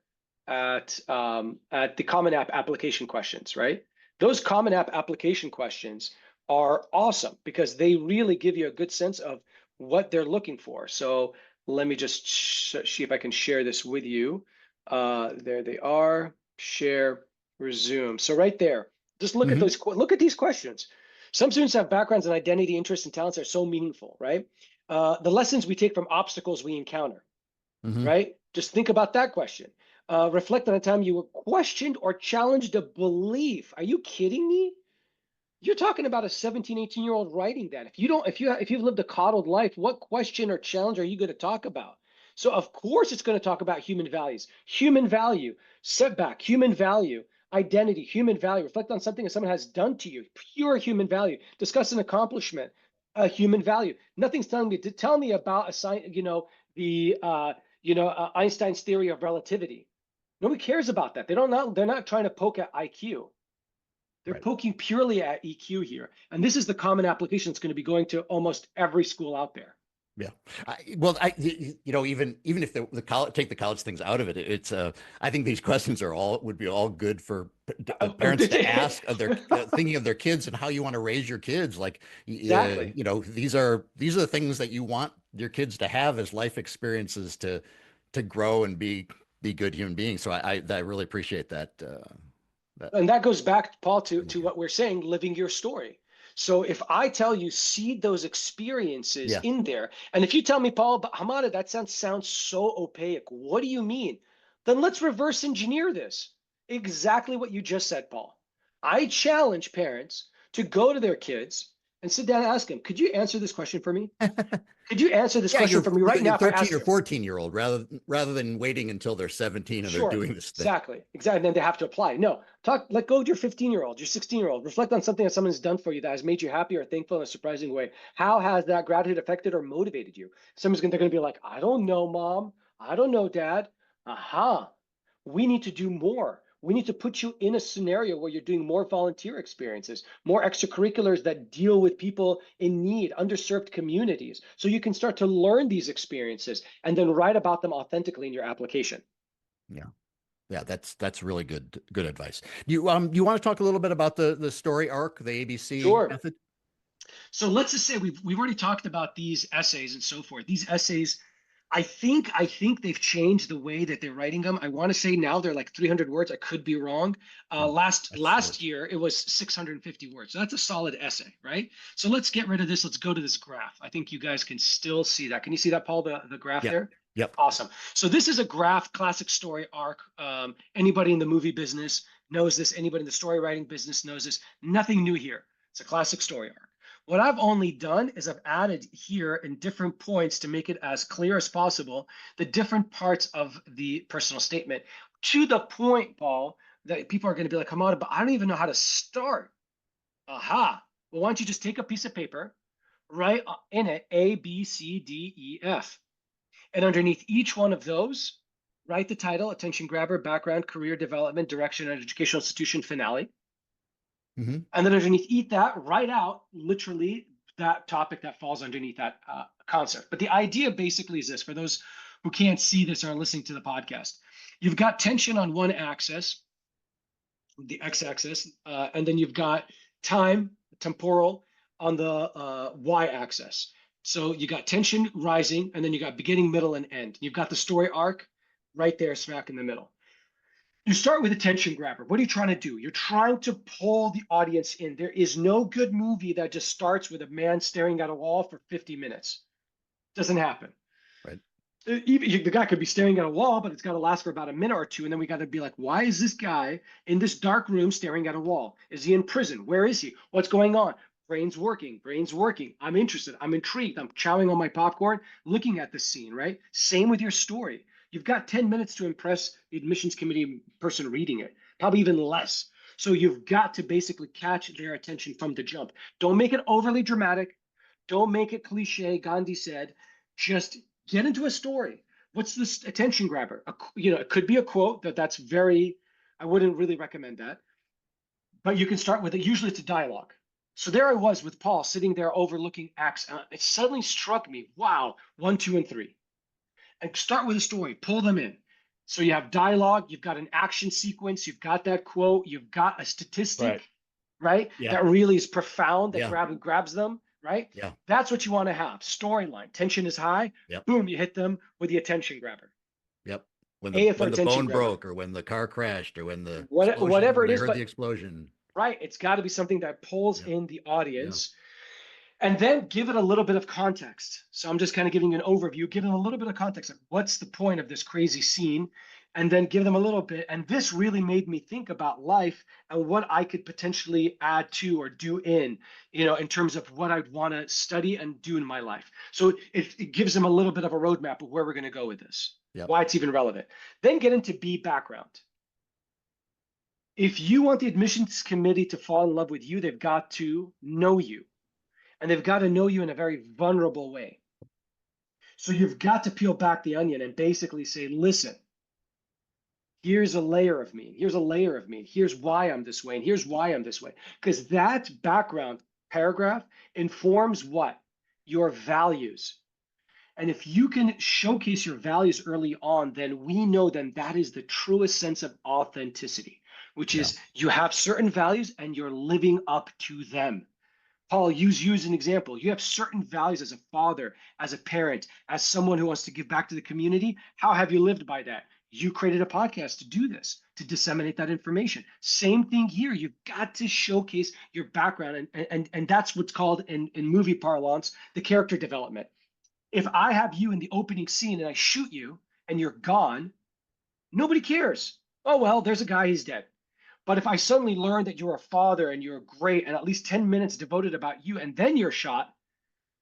[SPEAKER 2] at the Common App application questions, right? Those Common App application questions are awesome because they really give you a good sense of what they're looking for. So let me just see if I can share this with you. There they are. Share, resume. So right there, just look at
[SPEAKER 1] Hmm.
[SPEAKER 2] look at these questions. Some students have backgrounds in identity, interests, and talents that are so meaningful, right? The lessons we take from obstacles we encounter,
[SPEAKER 1] Hmm.
[SPEAKER 2] right? Just think about that question. Reflect on a time you were questioned or challenged a belief. Are you kidding me? You're talking about a 17, 18-year-old writing that. If you've lived a coddled life, what question or challenge are you going to talk about? So of course it's going to talk about human values, human value, setback, human value, identity, human value. Reflect on something that someone has done to you, pure human value. Discuss an accomplishment, a human value. Nothing's telling me to tell me about a sign, the Einstein's theory of relativity. Nobody cares about that. They're not trying to poke at IQ. They're
[SPEAKER 1] Right.
[SPEAKER 2] poking purely at EQ here. And this is the common application that's going to be going to almost every school out there.
[SPEAKER 1] Yeah. Even if the college, take the college things out of it, I think these questions would be all good for parents to ask of their thinking of their kids and how you want to raise your kids. Like,
[SPEAKER 2] Exactly.
[SPEAKER 1] these are the things that you want your kids to have as life experiences to grow and be good human beings. So I really appreciate that.
[SPEAKER 2] And that goes back, Paul, to
[SPEAKER 1] Yeah.
[SPEAKER 2] what we're saying, living your story. So if I tell you, seed those experiences
[SPEAKER 1] Yeah.
[SPEAKER 2] in there, and if you tell me, Paul, but Hamada, that sounds so opaque. What do you mean? Then let's reverse engineer this. Exactly what you just said, Paul. I challenge parents to go to their kids and sit down and ask them, could you answer this question for me? Could you answer this
[SPEAKER 1] Yeah,
[SPEAKER 2] question for me right now
[SPEAKER 1] your
[SPEAKER 2] if I
[SPEAKER 1] 13
[SPEAKER 2] ask
[SPEAKER 1] or
[SPEAKER 2] you?
[SPEAKER 1] 14-year-old rather than waiting until they're 17 and they're
[SPEAKER 2] Sure,
[SPEAKER 1] doing this thing.
[SPEAKER 2] exactly, exactly. And then they have to apply. No, let go of your 15-year-old, your 16-year-old. Reflect on something that someone has done for you that has made you happy or thankful in a surprising way. How has that gratitude affected or motivated you? They're going to be like, I don't know, mom. I don't know, dad. Aha. We need to do more. We need to put you in a scenario where you're doing more volunteer experiences, more extracurriculars that deal with people in need, underserved communities. So you can start to learn these experiences and then write about them authentically in your application.
[SPEAKER 1] Yeah. Yeah, that's really good advice. You want to talk a little bit about the story arc, the ABC
[SPEAKER 2] Sure.
[SPEAKER 1] method?
[SPEAKER 2] So let's just say we've already talked about these essays and so forth. These essays, I think they've changed the way that they're writing them. I want to say now they're like 300 words. I could be wrong.
[SPEAKER 1] Oh,
[SPEAKER 2] Last year it was 650 words. So that's a solid essay, right? So let's get rid of this. Let's go to this graph. I think you guys can still see that. Can you see that, Paul? The graph
[SPEAKER 1] yep,
[SPEAKER 2] there?
[SPEAKER 1] yep.
[SPEAKER 2] Awesome. So this is a graph, classic story arc. Anybody in the movie business knows this. Anybody in the story writing business knows this. Nothing new here. It's a classic story arc. What I've only done is I've added here in different points to make it as clear as possible, the different parts of the personal statement to the point, Paul, that people are going to be like, Hamada, but I don't even know how to start. Aha. Well, why don't you just take a piece of paper, write in it A, B, C, D, E, F. And underneath each one of those, write the title, attention grabber, background, career development, direction, and educational institution, finale.
[SPEAKER 1] Hmm.
[SPEAKER 2] And then underneath eat that, write out literally that topic that falls underneath that concept. But the idea basically is this for those who can't see this or are listening to the podcast. You've got tension on one axis, the x-axis, and then you've got time, temporal, on the y-axis. So you got tension rising, and then you got beginning, middle, and end. You've got the story arc right there, smack in the middle. You start with attention grabber. What are you trying to do? You're trying to pull the audience in. There is no good movie that just starts with a man staring at a wall for 50 minutes. Doesn't happen.
[SPEAKER 1] Right.
[SPEAKER 2] The guy could be staring at a wall, but it's got to last for about a minute or two. And then we got to be like, why is this guy in this dark room staring at a wall? Is he in prison? Where is he? What's going on? Brain's working, brain's working. I'm interested, I'm intrigued, I'm chowing on my popcorn, looking at the scene, right? Same with your story. You've got 10 minutes to impress the admissions committee person reading it, probably even less. So you've got to basically catch their attention from the jump. Don't make it overly dramatic. Don't make it cliche. Gandhi said, just get into a story. What's this attention grabber? It could be a quote that's very, I wouldn't really recommend that, but you can start with it. Usually it's a dialogue. So there I was with Paul sitting there overlooking acts. It suddenly struck me, wow, one, two, and three. And start with a story, pull them in. So you have dialogue, you've got an action sequence, you've got that quote, you've got a statistic,
[SPEAKER 1] Right.
[SPEAKER 2] right?
[SPEAKER 1] Yeah.
[SPEAKER 2] That really is profound, that
[SPEAKER 1] Yeah.
[SPEAKER 2] grabs them, right?
[SPEAKER 1] Yeah.
[SPEAKER 2] That's what you want to have. Storyline, tension is high,
[SPEAKER 1] Yep.
[SPEAKER 2] boom, you hit them with the attention grabber.
[SPEAKER 1] Yep.
[SPEAKER 2] A for
[SPEAKER 1] When the
[SPEAKER 2] attention
[SPEAKER 1] bone
[SPEAKER 2] grabber.
[SPEAKER 1] broke, or when the car crashed, or when the explosion,
[SPEAKER 2] Whatever
[SPEAKER 1] when
[SPEAKER 2] it
[SPEAKER 1] they
[SPEAKER 2] is,
[SPEAKER 1] heard
[SPEAKER 2] but
[SPEAKER 1] the explosion.
[SPEAKER 2] right, it's got to be something that pulls
[SPEAKER 1] Yeah.
[SPEAKER 2] in the
[SPEAKER 1] Yeah.
[SPEAKER 2] audience. And then give it a little bit of context. So I'm just kind of giving you an overview, giving a little bit of context. Like, what's the point of this crazy scene? And then give them a little bit. And this really made me think about life and what I could potentially add to or do in terms of what I'd want to study and do in my life. So it gives them a little bit of a roadmap of where we're going to go with this,
[SPEAKER 1] Yep.
[SPEAKER 2] why it's even relevant. Then get into B, background. If you want the admissions committee to fall in love with you, they've got to know you. And they've got to know you in a very vulnerable way. So you've got to peel back the onion and basically say, listen, here's a layer of me. Here's a layer of me. Here's why I'm this way. And here's why I'm this way. Because that background paragraph informs what? Your values. And if you can showcase your values early on, then we know then that is the truest sense of authenticity, which is you have certain values and you're living up to them. Paul, use you as an example. You have certain values as a father, as a parent, as someone who wants to give back to the community. How have you lived by that? You created a podcast to do this, to disseminate that information. Same thing here. You've got to showcase your background. And that's what's called in movie parlance, the character development. If I have you in the opening scene and I shoot you and you're gone, nobody cares. Oh, well, there's a guy, he's dead. But if I suddenly learn that you're a father and you're great and at least 10 minutes devoted about you and then you're shot,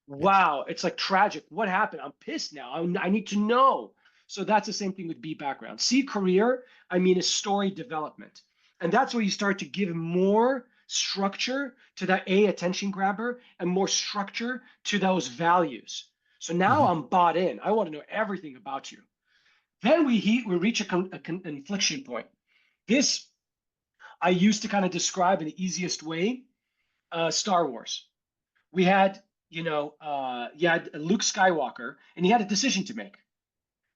[SPEAKER 2] wow, it's like tragic. What happened? I'm pissed now. I need to know. So that's the same thing with B, background. C, career, I mean, is story development. And that's where you start to give more structure to that A, attention grabber, and more structure to those values. So now I'm bought in. I want to know everything about you. Then we reach an inflection point. This I used to kind of describe in the easiest way Star Wars. We had, you had Luke Skywalker, and he had a decision to make.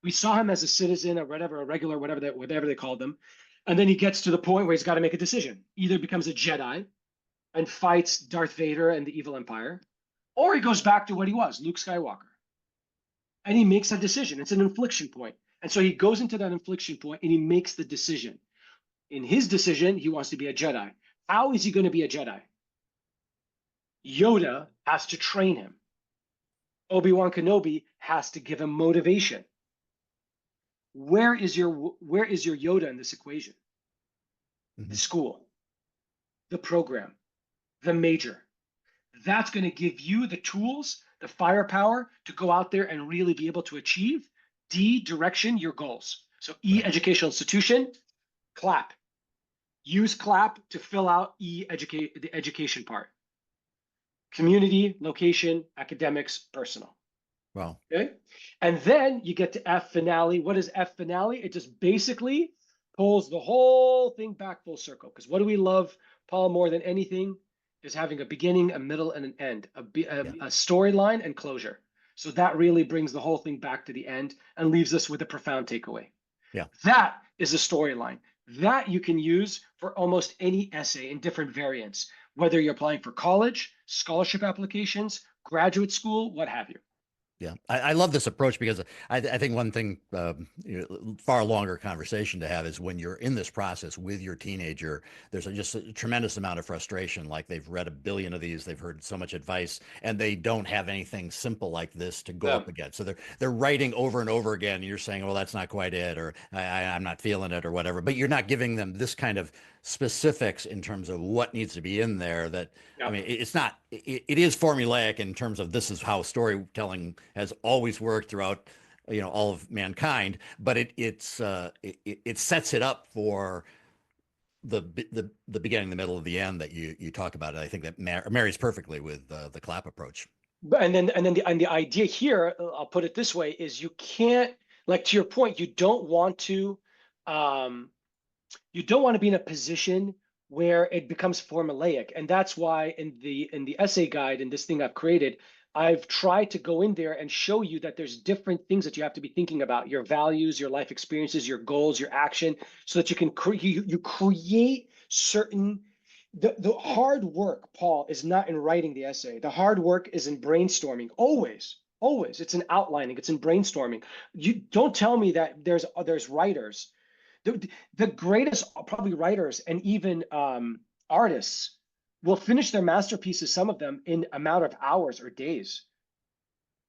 [SPEAKER 2] We saw him as a citizen or whatever, a regular, whatever they called them. And then he gets to the point where he's got to make a decision. Either becomes a Jedi and fights Darth Vader and the evil empire, or he goes back to what he was, Luke Skywalker. And he makes a decision. It's an inflection point. And so he goes into that inflection point and he makes the decision. In his decision, he wants to be a Jedi. How is he going to be a Jedi? Yoda has to train him. Obi-Wan Kenobi has to give him motivation. Where is your Yoda in this equation? The school, the program, the major. That's going to give you the tools, the firepower to go out there and really be able to achieve. D, direction, your goals. So E, educational institution, clap. Use clap to fill out the education part. Community, location, academics, personal.
[SPEAKER 1] Wow.
[SPEAKER 2] Okay. And then you get to F, finale. What is F, finale? It just basically pulls the whole thing back full circle. Because what do we love, Paul, more than anything? Is having a beginning, a middle, and an end, a storyline and closure. So that really brings the whole thing back to the end and leaves us with a profound takeaway.
[SPEAKER 1] Yeah.
[SPEAKER 2] That is a storyline that you can use for almost any essay in different variants, whether you're applying for college, scholarship applications, graduate school, what have you.
[SPEAKER 1] Yeah, I love this approach because I think one thing, far longer conversation to have is when you're in this process with your teenager, there's just a tremendous amount of frustration. Like they've read a billion of these, they've heard so much advice, and they don't have anything simple like this to go up against. So they're writing over and over again. And you're saying, well, that's not quite it, or I'm not feeling it, or whatever. But you're not giving them this kind of specifics in terms of what needs to be in there that, I
[SPEAKER 2] Yeah.
[SPEAKER 1] mean, it's not, it is formulaic in terms of this is how storytelling has always worked throughout, all of mankind, but it sets it up for the beginning, the middle, of the end that you talk about it. I think that marries perfectly with the clap approach.
[SPEAKER 2] And the idea here, I'll put it this way, is you can't, like, to your point, um, you don't want to be in a position where it becomes formulaic. And that's why in the essay guide, in this thing I've created, I've tried to go in there and show you that there's different things that you have to be thinking about: your values, your life experiences, your goals, your action, so that you can you create certain. The hard work, Paul, is not in writing the essay. The hard work is in brainstorming. Always, always. It's in outlining. It's in brainstorming. You don't tell me that there's writers, the greatest probably writers and even artists will finish their masterpieces, some of them, in amount of hours or days.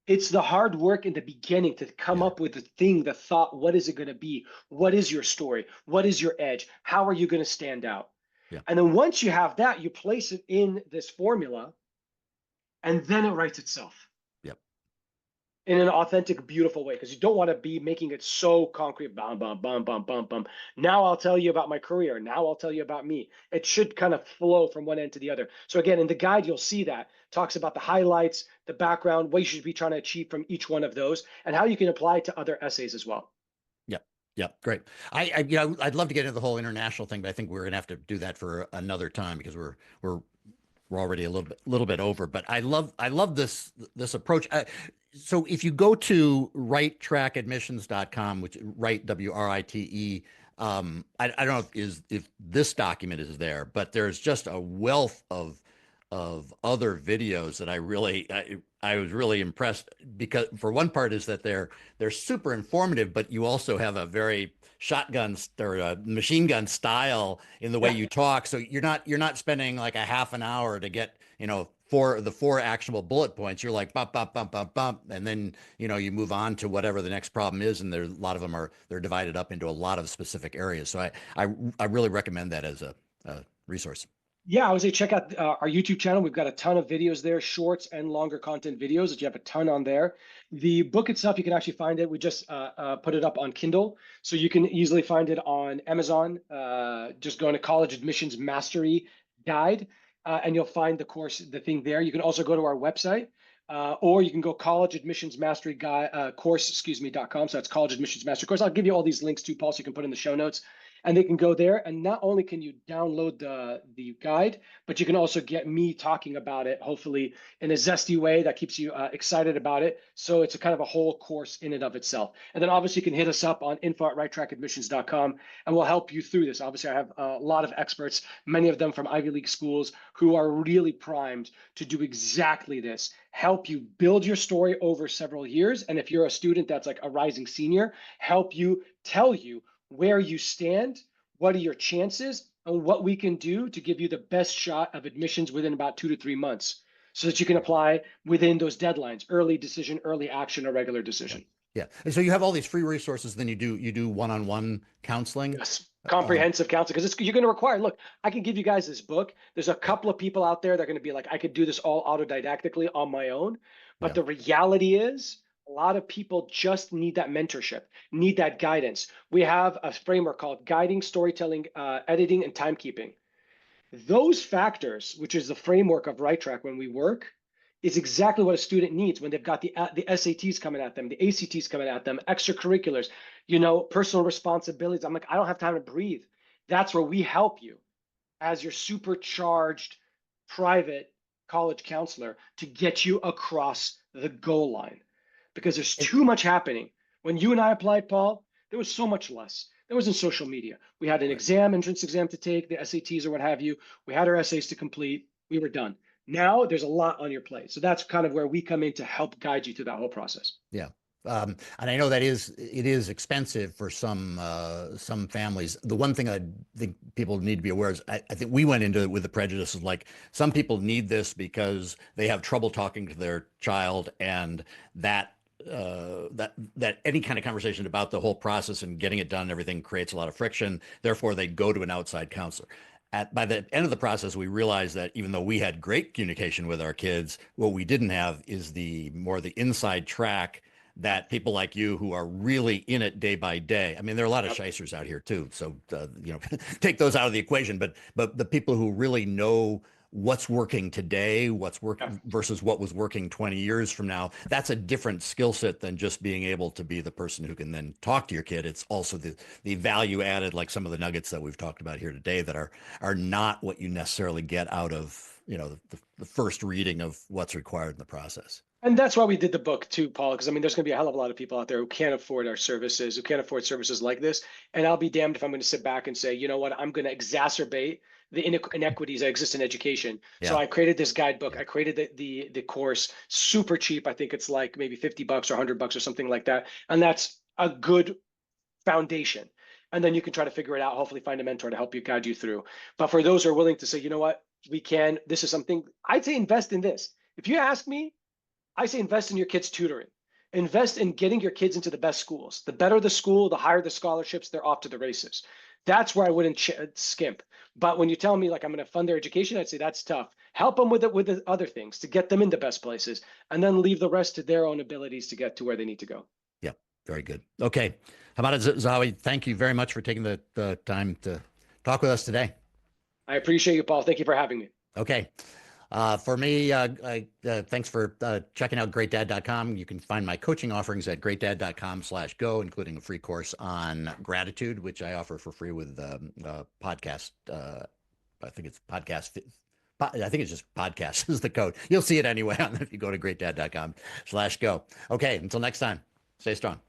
[SPEAKER 2] It's the hard work in the beginning to come
[SPEAKER 1] Yeah.
[SPEAKER 2] up with the thing, the thought. What is it going to be? What is your story? What is your edge? How are you going to stand out?
[SPEAKER 1] Yeah.
[SPEAKER 2] And then once you have that, you place it in this formula, and then it writes itself
[SPEAKER 1] Yep.
[SPEAKER 2] in an authentic, beautiful way, because you don't want to be making it so concrete. Bum, bum, bum, bum, bum, bum. Now I'll tell you about my career. Now I'll tell you about me. It should kind of flow from one end to the other. So again, in the guide, you'll see that talks about the highlights, the background, what you should be trying to achieve from each one of those, and how you can apply it to other essays as well.
[SPEAKER 1] Yep. Yep. Great. I'd love to get into the whole international thing, but I think we're gonna have to do that for another time because we're already a little bit over. But I love this approach. So if you go to righttrackadmissions.com, which write WRITE, I don't know if this document is there, but there's just a wealth of other videos that I was really impressed, because for one part is that they're super informative, but you also have a very shotgun or a machine gun style in the way
[SPEAKER 2] Yeah.
[SPEAKER 1] you talk. So you're not spending like a half an hour to get, four actionable bullet points. You're like bump, bump, bump, bump, bump. And then, you move on to whatever the next problem is. And a lot of them they're divided up into a lot of specific areas. So I really recommend that as a resource.
[SPEAKER 2] Yeah, I would say check out our YouTube channel. We've got a ton of videos there, shorts and longer content videos that you have a ton on there. The book itself, you can actually find it. We just put it up on Kindle, so you can easily find it on Amazon. Just go into College Admissions Mastery Guide, and you'll find the course, the thing there. You can also go to our website, or you can go College Admissions Mastery Guide course, .com. So that's College Admissions Mastery Course. I'll give you all these links too, Paul, so you can put in the show notes. And they can go there, and not only can you download the guide, but you can also get me talking about it, hopefully in a zesty way that keeps you excited about it. So it's a kind of a whole course in and of itself. And then obviously you can hit us up on info@righttrackadmissions.com, and we'll help you through this. Obviously, I have a lot of experts, many of them from Ivy League schools, who are really primed to do exactly this: help you build your story over several years. And if you're a student that's like a rising senior, help you tell you where you stand, what are your chances, and what we can do to give you the best shot of admissions within about 2 to 3 months, so that you can apply within those deadlines: early decision, early action, or regular
[SPEAKER 1] Yeah.
[SPEAKER 2] decision.
[SPEAKER 1] Yeah. And so you have all these free resources, then you do one-on-one counseling.
[SPEAKER 2] Yes,
[SPEAKER 1] Um,
[SPEAKER 2] comprehensive counseling, because you're going to require. Look, I can give you guys this book. There's a
[SPEAKER 1] yeah.
[SPEAKER 2] couple of people out there that are going to be like, I could do this all autodidactically on my own. But
[SPEAKER 1] Yeah.
[SPEAKER 2] the reality is, a lot of people just need that mentorship, need that guidance. We have a framework called Guiding Storytelling, Editing, and Timekeeping. Those factors, which is the framework of Right Track when we work, is exactly what a student needs when they've got the SATs coming at them, the ACTs coming at them, extracurriculars, personal responsibilities. I'm like, I don't have time to breathe. That's where we help you as your supercharged private college counselor to get you across the goal line, because there's
[SPEAKER 1] And
[SPEAKER 2] too much happening. When you and I applied, Paul, there was so much less. There wasn't social media. We had an
[SPEAKER 1] right.
[SPEAKER 2] exam, entrance exam to take, the SATs or what have you. We had our essays to complete. We were done. Now there's a lot on your plate. So that's kind of where we come in to help guide you through that whole process.
[SPEAKER 1] Yeah. And I know it is expensive for some families. The one thing I think people need to be aware is I think we went into it with the prejudice of like some people need this because they have trouble talking to their child, and that that any kind of conversation about the whole process and getting it done and everything creates a lot of friction. Therefore, they go to an outside counselor. By the end of the process, we realized that even though we had great communication with our kids, what we didn't have is the inside track that people like you who are really in it day by day. I mean, there are a lot of
[SPEAKER 2] Yep.
[SPEAKER 1] shysters out here too. So, take those out of the equation, but the people who really know what's working today, what's
[SPEAKER 2] Yep.
[SPEAKER 1] working versus what was working 20 years from now. That's a different skill set than just being able to be the person who can then talk to your kid. It's also the value added, like some of the nuggets that we've talked about here today that are not what you necessarily get out of, the first reading of what's required in the process.
[SPEAKER 2] And that's why we did the book too, Paul, because I mean, there's going to be a hell of a lot of people out there who can't afford our services, who can't afford services like this. And I'll be damned if I'm going to sit back and say, you know what, I'm going to exacerbate the inequities that exist in education. So
[SPEAKER 1] Yeah.
[SPEAKER 2] I created this guidebook. I created the course super cheap. I think it's like maybe $50 or $100 or something like that. And that's a good foundation. And then you can try to figure it out, hopefully find a mentor to help you guide you through. But for those who are willing to say, you know what, this is something, I'd say invest in this. If you ask me, I say invest in your kids' tutoring. Invest in getting your kids into the best schools. The better the school, the higher the scholarships, they're off to the races. That's where I wouldn't skimp. But when you tell me like I'm going to fund their education, I'd say that's tough. Help them with it with the other things to get them into best places, and then leave the rest to their own abilities to get to where they need to go.
[SPEAKER 1] Yeah. Very good. Okay. Hamada Zahawi, thank you very much for taking the time to talk with us today.
[SPEAKER 2] I appreciate you, Paul. Thank you for having me.
[SPEAKER 1] Okay. For me, thanks for checking out GreatDad.com. You can find my coaching offerings at GreatDad.com/go, including a free course on gratitude, which I offer for free with podcast. I think it's podcast. I think it's just podcast is the code. You'll see it anyway if you go to GreatDad.com/go. Okay. Until next time, stay strong.